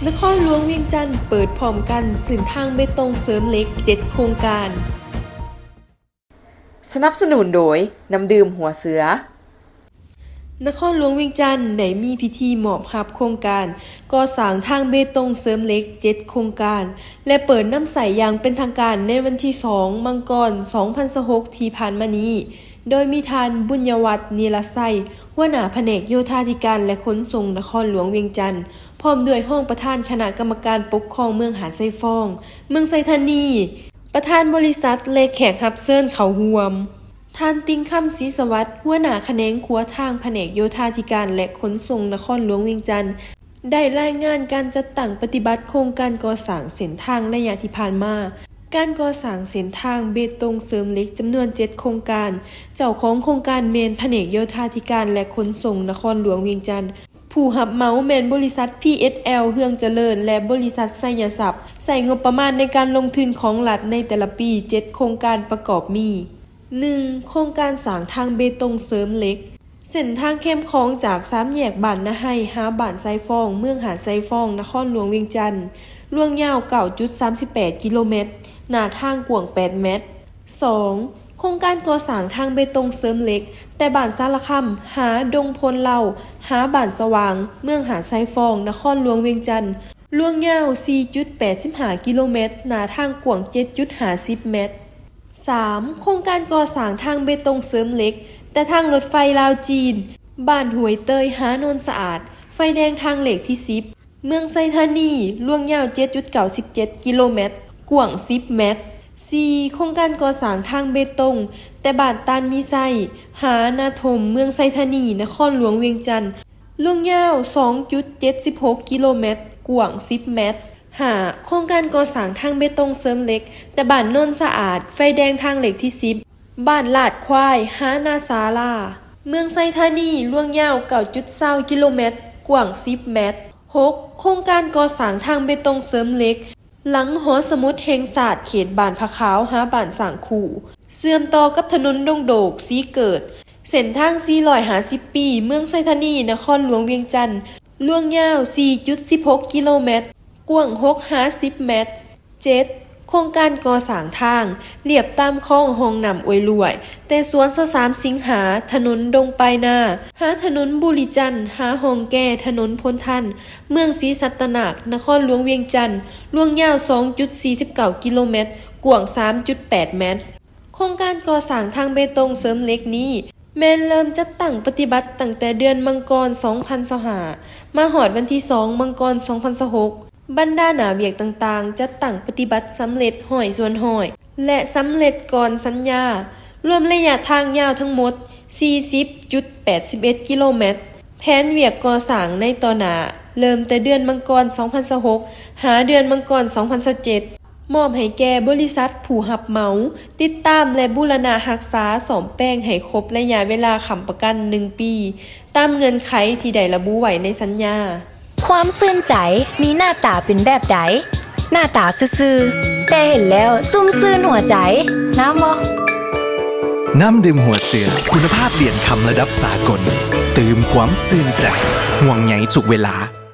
นครหลวงเวียงจันทร์เปิดพร้อมกันเส้นทางเบตงเสริมเหล็ก7โครงการสนับสนุนโดยน้ำดื่มหัวเสือนครหลวงเวียงจันทร์ได้มีพิธีมอบรับโครงการก่อสร้างทางเบตงเสริมเหล็ก7โครงการและเปิดน้ำใสอย่างเป็นทางการในวันที่2มังกร2026ที่ผ่านมานี้โดยมีทานบุญยวัฒน์นิรไสหัวหน้าแผนกโยธาธิการและขนส่งนครหลวงเวียงจันทร์พร้อมด้วยห้องประธานคณะกรรมการปกครองเมืองหาดไซฟองเมืองไซธานีประธานบริษัทและแขกรับเชิญเข้าร่วมท่านติงคำศรีสวัสดิ์หัวหน้าแขนงครัวทางแผนกโยธาธิการและขนส่งนครหลวงเวียงจันทร์ได้รายงานการจัดตั้งปฏิบัติโครงการก่อสร้างเส้นทางระยะที่ผ่านมาการก่อสร้างเส้นทางเบตงเสริมเหล็กจำนวน7โครงการเจ้าของโครงการเมนแผนกโยธาธิการและขนส่งนครหลวงเวียงจันทร์ผู้รับเหมาแมนบริษัท PSL เฮืองเจริญและบริษัทไสยศัพท์ใส่งบประมาณในการลงทุนของรัฐในแต่ละปี7โครงการประกอบมี 1. โครงการสร้างทางเบตงเสริมเหล็กเส้นทางเข้มของจาก3แยกบ้านนาไฮหาบ้านไซฟองเมืองหาดไซฟองนครหลวงเวียงจันทร์ล่วงยาว 9.38 กิโลเมตรหน้าทางกว้าง8 เมตร 2. โครงการก่อสร้างทางเบตงเสริมเหล็กแต่บ้านสารคำหาดงพลเหล่าหาบ้านสว่างเมืองหาดไซฟองนครหลวงเวียงจันทร์ล่วงยาว 4.85 กิโลเมตรหน้าทางกว้าง 7.50 เมตร 3. โครงการก่อสร้างทางเบตงเสริมเหล็กแต่ทางรถไฟลาวจีนบ้านห้วยเตยหาโนนสะอาดไฟแดงทางเหล็กที่10เมืองไซธานีล่วงยาว 7.97 กิโลเมตรกว้าง10 เมตร 4. โครงการก่อสร้างทางเบตงแต่บ้านตานมีไซหานาถมเมืองไซธานีนครหลวงเวียงจันทร์ล่วงยาว 2.76 กิโลเมตรกว้าง10 เมตร 5. โครงการก่อสร้างทางเบตงเสริมเหล็กแต่บ้านโนนสะอาดไฟแดงทางเหล็กที่10บ้านลาดควายหานาศาลาเมืองไซธานีล่วงยาว 9.20 กิโลเมตรกว้าง10 เมตร 6. โครงการก่อสร้างทางเบตงเสริมเหล็กหลังหอสมุดแห่งศาสตร์เขตบ้านพะขาวหาบ้านสร้างคู่เสื่อมต่อกับถนนดงโดกสีเกิดเส้นทาง450ปีเมืองไซธานีนครหลวงเวียงจันทร์ล่วงยาว 4.16 กิโลเมตรกว้าง650 เมตร 7. โครงการก่อสร้างทางเรียบตามคลองห้องน้ำอวยรวยแต่สวน23สิงหาถนนดงไปนาหาถนนบุรีจันทร์หาห้องแก่ถนนพลทันเมืองศรีสัตนานครหลวงเวียงจันทร์ล่วงยาว 2.49 กิโลเมตรกว้าง 3.8 เมตรโครงการก่อสร้างทางเบตงเสริมเหล็กนี้แม้นเริ่มจัดตั้งปฏิบัติตั้งแต่เดือนมังกร2025มาหอดวันที่2มังกร2026บรรดาหน้าเวียกต่างๆจัดตั้งปฏิบัติสำเร็จห้อยส่วนห้อยและสำเร็จก่อนสัญญารวมระยะทางยาวทั้งหมด 40.81 กิโลเมตรแผนเวียกก่อสร้างในต่อหน้าเริ่มแต่เดือนมังกร2026หาเดือนมังกร2027มอบให้แก่บริษัทผู้รับเหมาติดตามและบูรณะรักษาซ่อมแปลงให้ครบระยะเวลาค้ำประกัน1ปีตามเงื่อนไขที่ได้ระบุไว้ในสัญญาความซื่นใจมีหน้าตาเป็นแบบใดหน้าตาซื่อๆแต่เห็นแล้วซุ่มซื่นหัวใจน้ำบ่ น้ำดื่มหัวเสือคุณภาพเหรียญคำระดับสากลตื่มความซื่นใจห่วงใยทุกเวลา